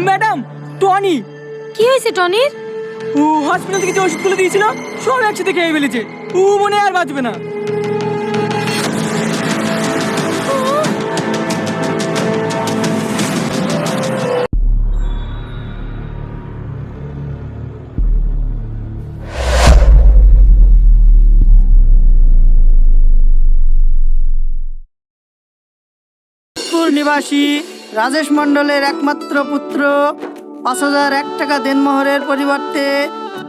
Madam, Tony. কি হয়েছে টনির? ও hospital থেকে যে ওষুধগুলো দিয়েছিল সব একসাথে খেয়ে ফেলেছে। ও মনে হয় আর বাঁচবে না। নিবাসী রাজেশ মণ্ডলের একমাত্র পুত্র ৫,০০০ টাকা দেনমোহরের পরিবর্তে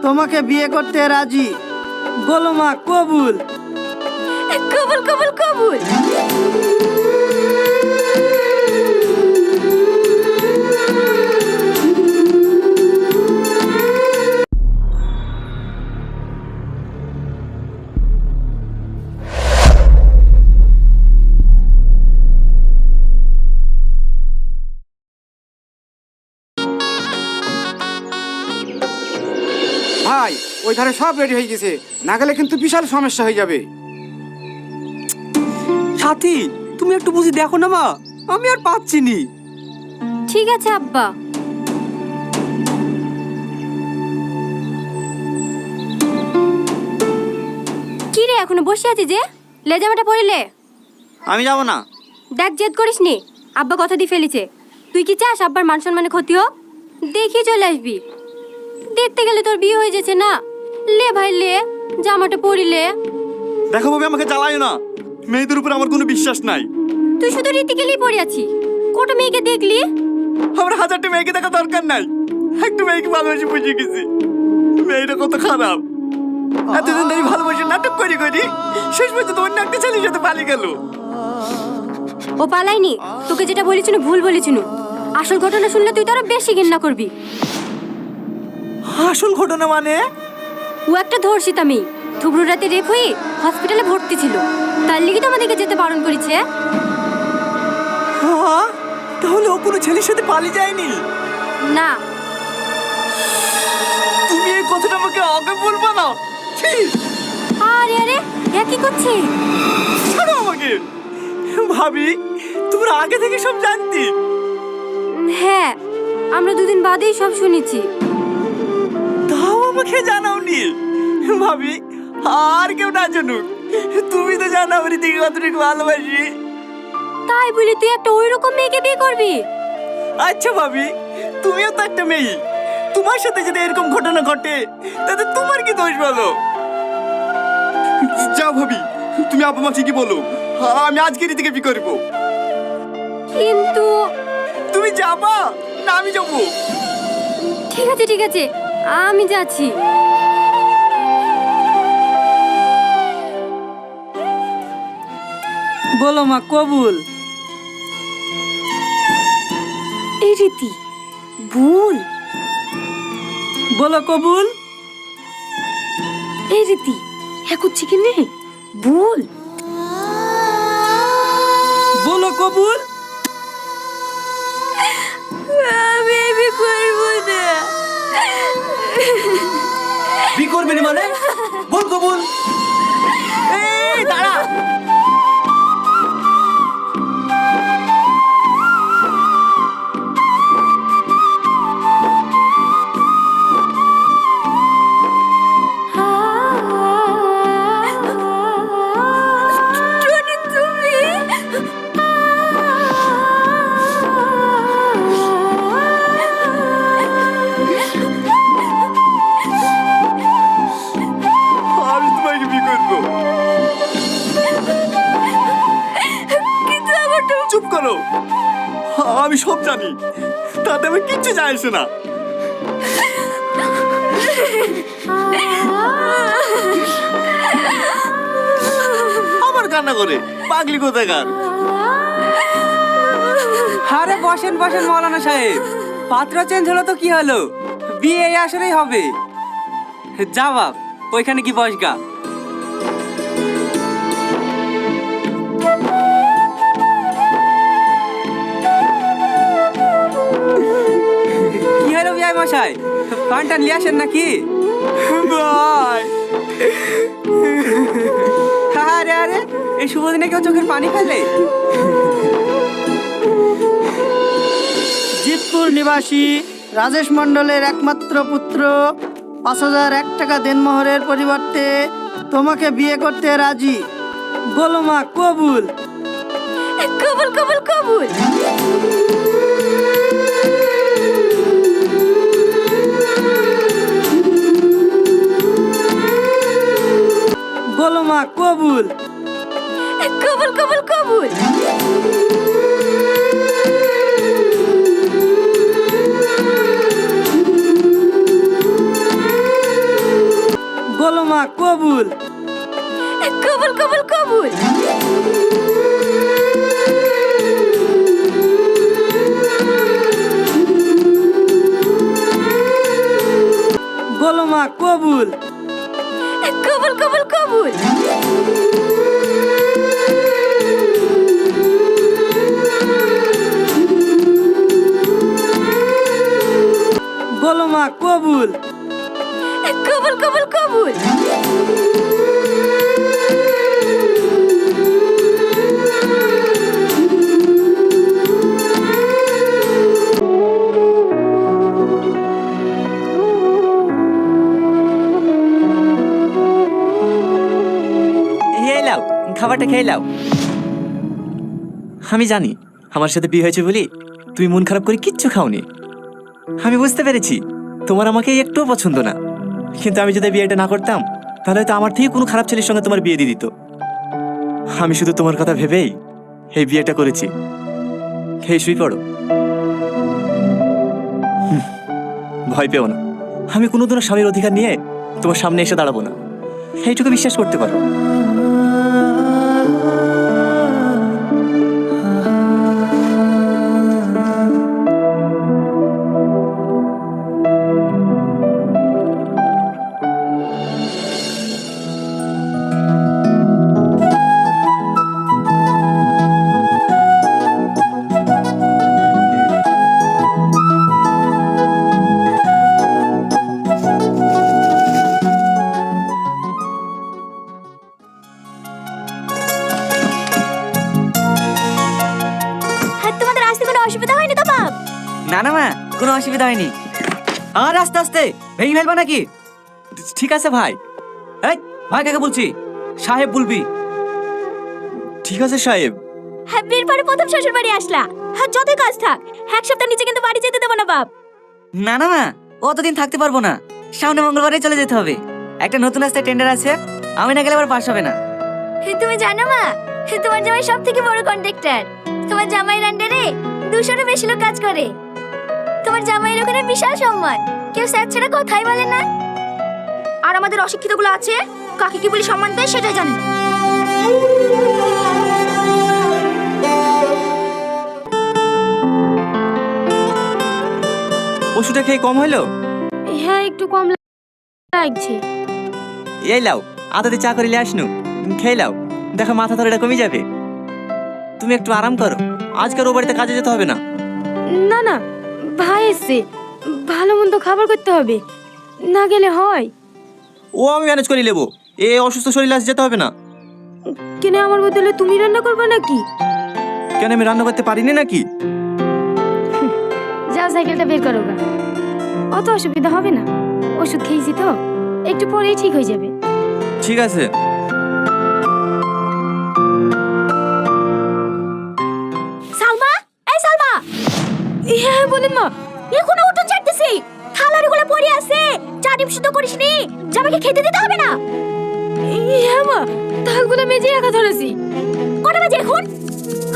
তোমাকে বিয়ে করতে রাজি। বলো মা, কবুল? কবুল কবুল কবুল। ভাই, ওই ধারে সব রেডি হয়ে গেছে, না গেলে কিন্তু বিশাল সমস্যা হয়ে যাবে। সাথী, তুমি একটু বুঝে দেখো না মা, আমি আর পাচ্ছি নি। ঠিক আছে আব্বা। কি রে এখনো বসে আছি যে? লে জামাটা পরিলে? আমি যাব না। দেখ জেদ করিস নি, আব্বা কথা দিয়ে ফেলেছে। তুই কি চাস আব্বার মান সম্মানে ক্ষতি হোক? দেখি চলে আসবি। দেখতে গেলে তোর বিয়ে হয়ে যাচ্ছে না। লে ভাই লে, জামাটা পরিলে। দেখো ভাবি, আমাকে জ্বালায় না, মেয়েদের উপর আমার কোনো বিশ্বাস নাই। তুই শুধু রীতিকেলেই পড়ে আছি। কত মেয়েকে দেখলি? আমার 1000টা মেয়েকে দেখা দরকার নাই, একটু মেয়েকে ভালোবেসে বুঝে গেছি মেয়েটা কত খারাপ। এতদিন ধরে ভালোবাসে নাটক করি করি শেষ পর্যন্ত অন্য একটা ছেলের সাথে পালিয়ে গেল। ও পালাইনি, তোকে যেটা বলেছিল ভুল বলেছিল। আসল ঘটনা শুনলে তুই তো আরো বেশি ঘৃণা করবি। আসল ঘটনা মানে? ও একটা ধর্ষিতা মেয়ে, থুবড়ু রাতে রেপ হয়ে হসপিটালে ভর্তি ছিল। তার লিগে তো আমাদেরকে যেতে বারণ করেছে। হ্যাঁ, তাহলে ও কোনো ছেলের সাথে পালিয়ে যায়নি? না। তুমি এই কথাটা আমাকে আগে বলবা না। ছি, আরে আরে, এ কি করছে? ছাড়ো আমাকে। ভাবি, তোমরা আগে থেকে সব জানতি? হ্যাঁ, আমরা দুদিন বাদেই সব শুনেছি। তাও আমাকে জানাওনি। ভাবি, আর কেউ না জানুক, তুমি তো জানো আমি দিকে কতটুকু ভালোবাসি। তাই বলি তুই একটা ওই রকম মেয়েকে বিয়ে করবি? আচ্ছা ভাবি, তুমিও তো একটা মেয়ে, তোমার সাথে যদি এরকম ঘটনা ঘটে তাতে তোমার কি দোষ বলো? যাও ভাবি, তুমি আব্বা মা ঠিকই বলো, আমি আজকে রীতিকে বিয়ে করবো। কিন্তু তুমি যাবা না আমি যাবো? ঠিক আছে ঠিক আছে, আমি যাচ্ছি। বলো মা, কবুল? এই রীতি ভুল। বলো কবুল? এই রীতি হ্যাঁ করছি কি নে? ভুল। বলো কবুল? আমি বিয়ে করব না। বিয়ে করবে না মানে? বল কবুল। এই দাঁড়া। টনি, তুমি? আমি তোমাকে বিয়ে করবো। কিন্তু আমার তো চুপ করো, আমি সব জানি, তাতে আমি কিচ্ছু যায় আসে না। আবার কান্না করে, পাগলি কোথাকার। আরে বসেন বসেন মৌলানা সাহেব, পাত্র চেঞ্জ হলো তো কি হলো, বিয়ে এই আসরেই হবে। যা বাপ, ওইখানে কি বসগা। কি হলো বিয়াই মশাই, পানটা নিয়ে আসেন নাকি? ভাই, আরে আরে, এই শুভ দিনে কেউ চোখের পানি ফেলে? জিতপুর নিবাসী রাজেশ মণ্ডলের একমাত্র পুত্র ৫,০০০ টাকা দেনমোহরের পরিবর্তে তোমাকে বিয়ে করতে রাজি। বলো মা, কবুল? কবুল কবুল কবুল। বলো মা, কবুল? কবুল কবুল কবুল। বলো মা, কবুল? কবুল কবুল কবুল। বলো মা, কবুল? কবুল কবুল কবুল। বলো মা, কবুল? কবুল কবুল কবুল। এই লাও, খাবারটা খেয়ে লাও। আমি জানি আমার সাথে বিয়ে হয়েছে বলি তুমি মন খারাপ করে কিচ্ছু খাওনি। আমি বুঝতে পেরেছি তোমার আমাকে একটুও পছন্দ না, কিন্তু আমি যদি বিয়েটা না করতাম তাহলে তো আমার থেকে কোনো খারাপ ছেলের সঙ্গে তোমার বিয়ে দিয়ে দিত। আমি শুধু তোমার কথা ভেবেই এই বিয়েটা করেছি। খেয়ে শুই পড়ো। ভয় পেও না, আমি কোনোদিনও স্বামীর অধিকার নিয়ে তোমার সামনে এসে দাঁড়াবো না, এইটুকু বিশ্বাস করতে পারো। তোমাদের আসতে কোনো অসুবিধা হয়নি তো বাপ? না না মা, কোনো অসুবিধা হয়নি। আর আস্তে আস্তে ভেঙে ফেলবা নাকি? ঠিক আছে ভাই। এই ভাই কাকে বলছি? সাহেব বলবি। ঠিক আছে সাহেব। হ্যাঁ, বিয়ের পরে প্রথম শ্বশুর বাড়ি আসলা, হ্যাঁ যতই কাজ থাক এক সপ্তাহ নিচে কিন্তু বাড়ি যেতে দেবো না বাপ। না না মা, অতদিন থাকতে পারবো না। সামনে মঙ্গলবারে চলে যেতে হবে। একটা নতুন রাস্তায় টেন্ডার আছে, আমি না গেলে আবার পাস হবে না। তুমি জানো মা, তোমার জামাই সব থেকে বড় কন্ট্রাক্টর। তোমার জামাইয়ের আন্ডারে 200-এরও বেশি লোক কাজ করে। তোমার জামাইয়ের ওখানে বিশাল সম্মান, কেউ স্যার ছাড়া কথাই বলে না। আর আমাদের অশিক্ষিত গুলো আছে, কাকে কি বলি সম্মান দেয় সেটাই জানে না। ওষুধটা খেয়ে কম হলো? হ্যাঁ, একটু কম লাগছে। এই লাও, আদাতে চা করিলে আসনু, খেয়ে লাও, দেখো মাথা ধরেটা কমে যাবে। তুমি একটু আরাম করো, আজকের ও বাড়িতে কাজে যেতে হবে না। না না, ভাই এসছে, ভালো মন্দ খাবার করতে হবে, না গেলে হয়। ও আমি ম্যানেজ করে নেবো, এ অসুস্থ শরীরে আজ যেতে হবে না। কেন আমার বদলে তুমি রান্না করবে নাকি? কেন আমি রান্না করতে পারিনি নাকি? যাও সাইকেলটা বের করো গা, অত অসুবিধা হবে না। ওষুধ খেয়েছি তো, একটু পরেই ঠিক হয়ে যাবে। ঠিক আছে। সালমা, এই সালমা। হ্যাঁ বলেন মা। এখনো উঠোন ছাড়তেছি, থালারিগুলো পড়ে আছে, চা ডিম সিদ্ধ করিসনি, জামাইকে খেতে দিতে হবে না। হ্যাঁ মা, থালগুলো মেজে রাখা ধরেছি। কটা বাজে এখন?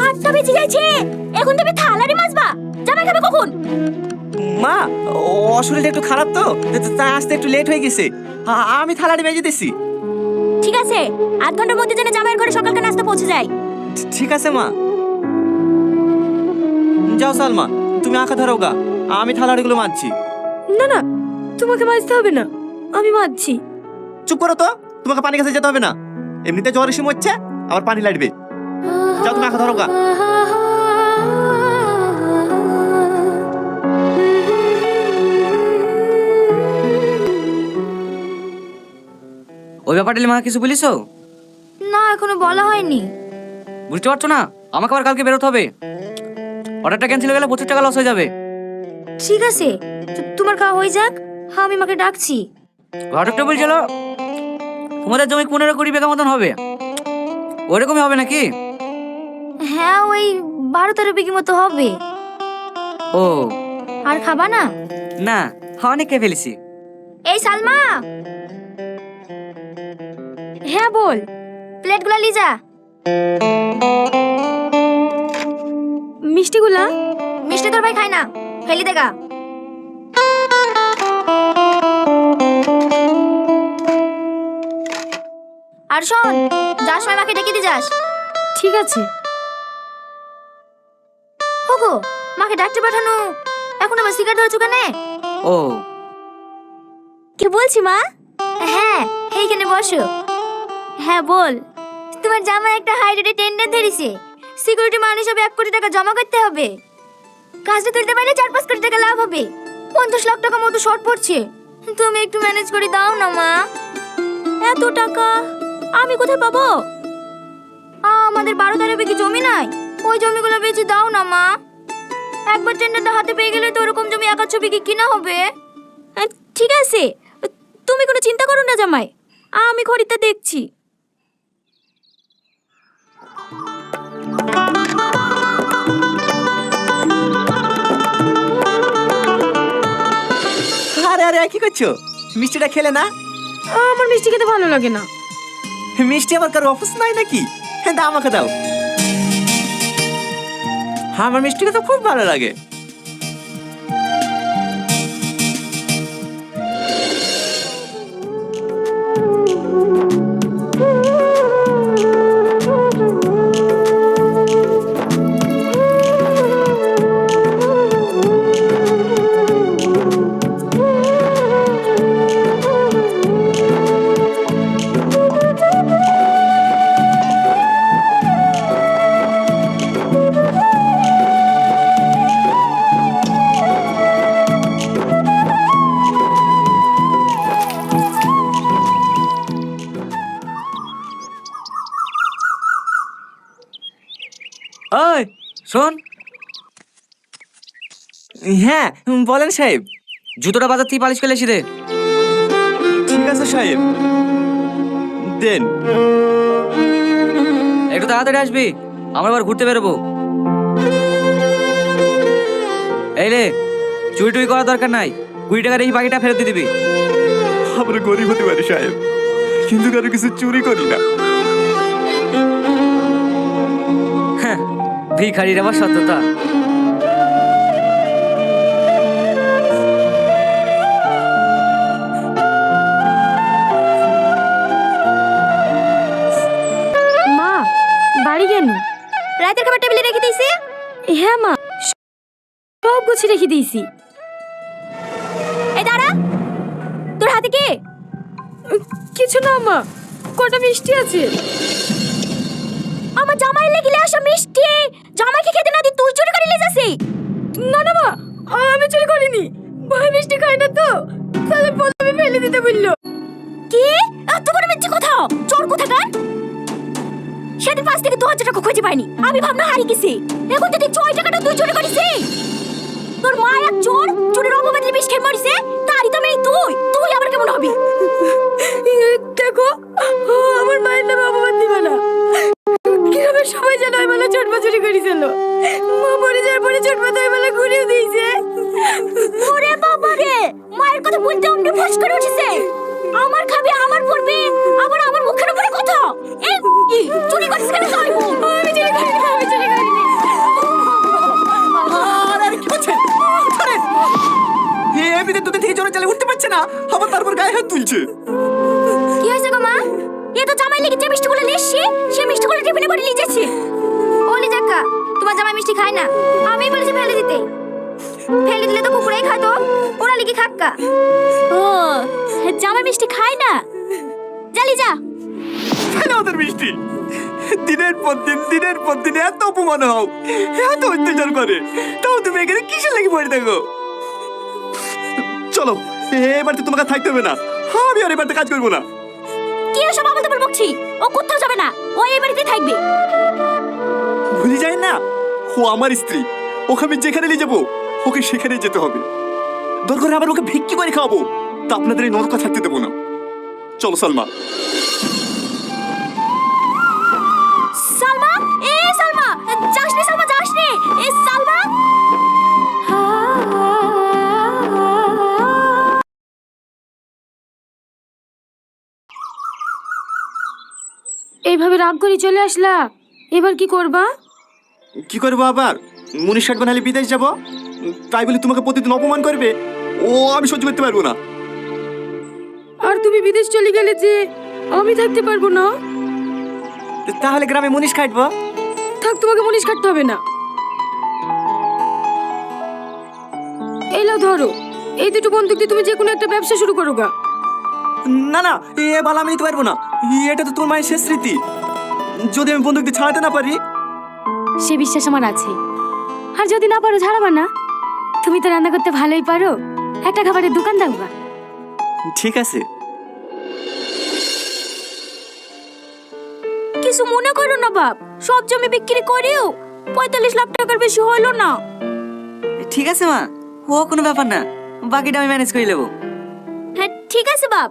8টা বেজে গেছে, এখন তুমি থালারি মাজবা, জামাই খাবে কখন? মা, ও শরীরটা একটু খারাপ তো, তাই আসতে একটু লেট হয়ে গেছে। আমি থালাটি মেজে দিছি। ঠিক আছে, 8 ঘন্টার মধ্যে যেন জামাইয়ের ঘরে সকালকার নাস্তা পৌঁছে যায়। ঠিক আছে মা। যাও সালমা, তুমি আঁকা ধরো গা, আমি থালাড়িগুলো মাজছি। না না, তোমাকে মাজতে হবে না, আমি মাজছি। চুপ করো তো, তোমাকে পানি কাছে যেতে হবে না, এমনিতে জ্বর এসে মরছে, আবার পানি লাগবে। যাও তুমি আঁকা ধরো গা। ওই ব্যাপারটা মা কিছু বলিস? না, এখনো বলা হয়নি। বুঝতে পারছো না? আমাকে আবার কালকে বেরোতে হবে। অর্ডারটা ক্যান্সেল হয়ে গেলে 25 টাকা লস হয়ে যাবে। ঠিক আছে, তোমার খাওয়া হয়ে যাক, আমি মাকে ডাকছি। ঘটকটা বলছিল তোমাদের জমি 15-20 বিঘা মতন হবে, ওরকমই হবে নাকি? হ্যাঁ, ওই 12-13 বিঘি মতো হবে। ও আর খাবা না? না, অনেক খেয়ে ফেলেছি। এই সালমা, হ্যাঁ বল। প্লেটগুলো নিয়ে যা। মিষ্টিগুলা? মিষ্টি তোর ভাই খায় না, ফেলি দেগা। আর শোন, যার সময় মাকে ডেকে দিয়ে যাস। ঠিক আছে। ওগো, মাকে ডাকতে পাঠানো, এখন আবার সিগারেট ধরেছো কেন? ও কি বলছি মা? হ্যাঁ, এইখানে বসো। হ্যাঁ বল। তোমার জামাই একটা হাই রেটে টেন্ডার ধরেছে, সিকিউরিটি মানি হিসাবে 1 কোটি টাকা জমা করতে হবে। কাজটা তুলতে পারলে 4-5 কোটি টাকা লাভ হবে। 50 লাখ টাকা মতো শর্ট পড়ছে, তুমি একটু ম্যানেজ করে দাও না মা। এত টাকা আমি কোথায় পাবো? আমাদের 12-13 বিঘি জমি নাই, ওই জমিগুলো বেচে দাও না মা। একবার টেন্ডারটা হাতে পেয়ে গেলে তো ওরকম জমি 1-2 বিঘি কিনা হবে। ঠিক আছে, তুমি কোনো চিন্তা করো না জামাই, আমি খরিদটা দেখছি। আরে আরে কি করছো? মিষ্টিটা খেলে না? আমার মিষ্টি খেতে ভালো লাগে না। মিষ্টি আবার কারো অফিস নাই নাকি? হ্যাঁ, দাও আমাকে দাও। হ্যাঁ, আমার মিষ্টি খেতে খুব ভালো লাগে। ওই শোন, হ্যাঁ বলেন সাহেব। জুতোটা বাজার থেকে পালিশ করে এসে দে। ঠিক আছে সাহেব, দেন। একটু তাড়াতাড়ি আসবি, আমরা আবার ঘুরতে বেরোবো। এই রে, চুরি টুরি করার দরকার নাই, 20 টাকার এই বাকিটা ফেরত দিয়ে দিবি। আমরা গরিব হতে পারি সাহেব, কিন্তু কারো কিছু চুরি করি না। হ্যাঁ, ভিখারির আবার সততা। মা, বাড়ি কেন? রাতের খাবার টেবিলে রেখে দিয়েছি। হ্যাঁ মা, সব গুছিয়ে রেখে দিয়েছি। এই দাঁড়া, তোর হাতে কি? কিছু না মা, কটা মিষ্টি আছে। আমার জামাই লেগিলে আসা মিষ্টি, জামাইকে খেতে না দি তুই চুরি করে নিয়ে যাসি? না না মা, আমি চুরি করিনি। ভাই মিষ্টি খায় না তো, তাহলে প্রথমে ফেলে দিতে বললো। কি? এত বড় মিথ্যে কথা, চোর কোথাকার! সেদিন 5 থেকে 2000 টাকা খুঁজে পাইনি, আমি ভাবনা হারিয়ে গেছি। এখন তো দেখছি ওই টাকাটা তুই চুরি করেছিস। তোর মা এক চোর, চোরের অপবাদে বিষ খেয়ে মরিছে, তারই তো মেয়ে তুই। তুই আবার কেমন হবি? দেখো, আমার মায়ের নামে অপমান দিবে না। গ্রামের সবাই জানো ওই বেলা ছোট চুরি করেছিল। মা মরে যাওয়ার পরে ছোট তো ওই বেলা ঘুরিয়ে দিয়েছে। ওরে বাবা রে, মায়ের কথা বলতে অমনি ফস করে উঠেছে। আমার খাবে, আমার পড়বে, আবার আমার মুখের উপরে কথা। এই কি চুরি করিস কেন তুই? আমি চুরি করিনি, আমি চুরি করিনি। আরে কি করছেন? ছাড়েন। এমনিতে দুধে থেকে জোরে চালে উঠতে পারছে না, আবার তারপর গায়ে হাত তুলছে। কি হয়েছে গো মা? এ তো জামাই লেগে যে মিষ্টিগুলো নিয়েছি, সে মিষ্টিগুলো টিফিনে করে নিয়ে যাচ্ছে। ওলি জাক্কা, তোমার জামাই মিষ্টি খায় না, আমি বলেছি ফেলে দিতে। ফেলে দিলে তো কুকুরেই খাতো, ওরা লিখে খাক্কা। ও, জামাই মিষ্টি খায় না? জালি যা। ফেলে ওদের মিষ্টি। দিনের পর দিন এত অপমান হও, এত অত্যাচার করে, তাও তুমি এখানে কিসের লাগি পড়ে থাকো? চলো, এবার তো তোমাকে থাকতে হবে না, আমি আর এবার কাজ করবো না। কি এসব আবল তাবল বকছি? ও কোথাও যাবে না, ও এই বাড়িতেই থাকবে। ভুলে যাই না, ও আমার স্ত্রী, ওকে আমি যেখানে নিয়ে যাবো ওকে সেখানে যেতে হবে। দরকার হলে আবার ওকে ভিক্ষি করে খাওয়াবো, তা আপনাদের এই নরকা থাকতে দেবো না। চলো সালমা। সালমা, সালমা, যাসনি সালমা, যাসনি। সালমা, এইভাবে রাগ করে চলে আসলা, এবার কি করবা? কি করবো আবার? মুনিশ ষাট বানালে বিদেশ যাবো, তাই বলে তোমাকে প্রতিদিন অপমান করবে, ও আমি সহ্য করতে পারবো না। আর তুমি বিদেশ চলে গেলে যে আমি থাকতে পারবো না। তাহলে গ্রামে মুনিশ খাটবো। থাক, তোমাকে মুনিশ কাটতে হবে না। এই লাও ধরো, এই দুটো বন্দুক দিয়ে তুমি যে কোনো একটা ব্যবসা শুরু করো গা। না না, এ বালা আমি নিতে পারবো না। এটা তো তোর মায়ের শেষ স্মৃতি। যদি আমি বন্দুক দিয়ে ছাড়াতে না পারি। সে বিশ্বাস আমার আছে। আর যদি না পারো ছাড়াবা না। তুমি তো রান্না করতে ভালোই পারো, একটা খাবারের দোকান দাওবা। ঠিক আছে। কিছু মনে করো না বাপ, সব জমি বিক্রি করেও 45 লাখ টাকার বেশি হলো না। ঠিক আছে মা, ও কোনো ব্যাপার না, বাকিটা আমি ম্যানেজ করে নেবো। হ্যাঁ ঠিক আছে বাপ।